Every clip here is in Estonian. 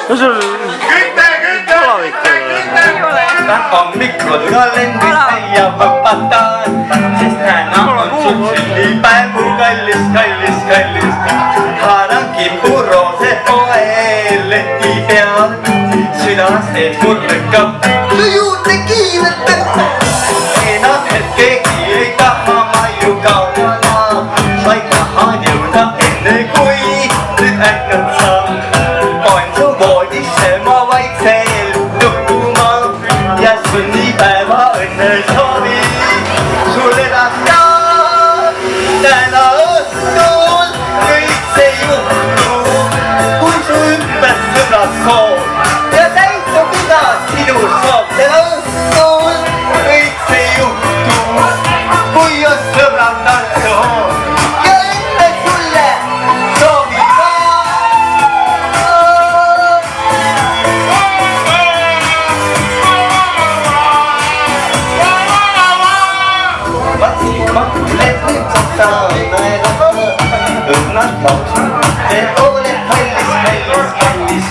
no sul hommikul kalendris leiab õpetan, sest täna on sul sünnipäev, mu kallis. haaran kipuroose poel leti peal, südamest teeb mul lükkab su juurde kiirelt. enam hetkegi ei taha ma ju kaotada, vaid tahan jõuda enne kui nüüd ärkad sa. on su voodisse ma vaikselt tukkuma ja sünnipäeva õnne soovi sulle edastan. täna õhtul kõik see juhtub, kui su ümber sõbrad koos ja täitub iga sinu soov. täna õhtul kõik see juhtub, kui on sõbrad tantsuhoov ja õnne sulle soovivad. õnnad laulsid, see oled kallis,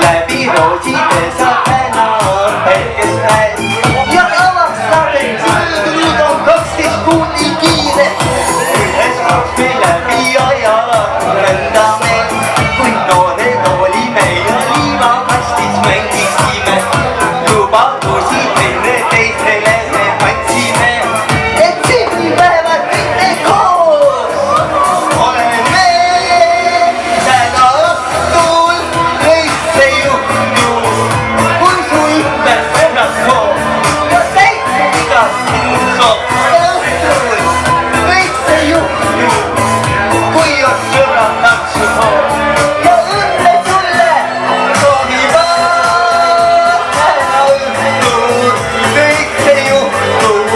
läbi rooside sa täna päikest näed ja avastad, et nüüd on 12 kuud nii kiire. üheskoos me läbi aja rändame, kui noored olime ja liivakastis mängisime, lubadusi teineteisele me andsime, et sünnipäevad kõik me koos oleme. täna õhtul kõik see juhtub, kui su ümber sõbrad koos ja täitub iga sinu soov. täna õhtul kõik see juhtub, kui on sõbrad tantsuhoov ja õnne sulle soovivad. täna õhtul kõik see juhtub.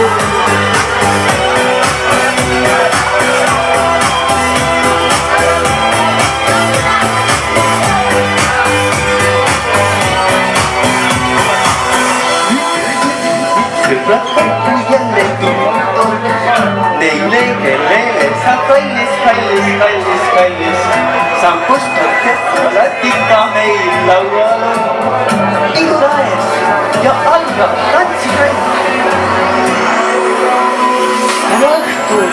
sõbrad kokku jälle tundub, neile, kellele sa kallis, sambust otsest oled ikka meil laual on. iganes ja algab tantsipäev. täna õhtul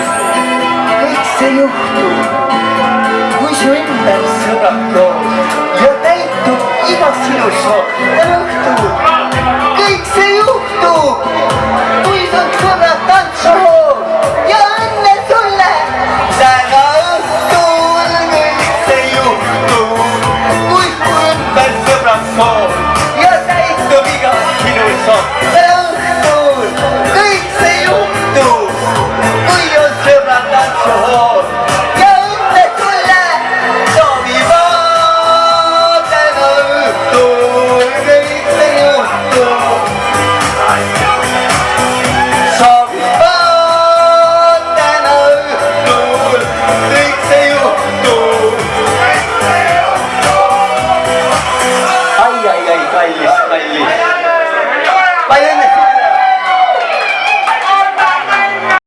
kõik see juhtub, kui su ümber sõbrad koos ja täitub iga sinu soov. täna õhtul kõik see juhtub, kui su sõbrad tantsuhoov ja õnne sulle. täna õhtul kõik see juhtub, kui su ümber sõbrad koos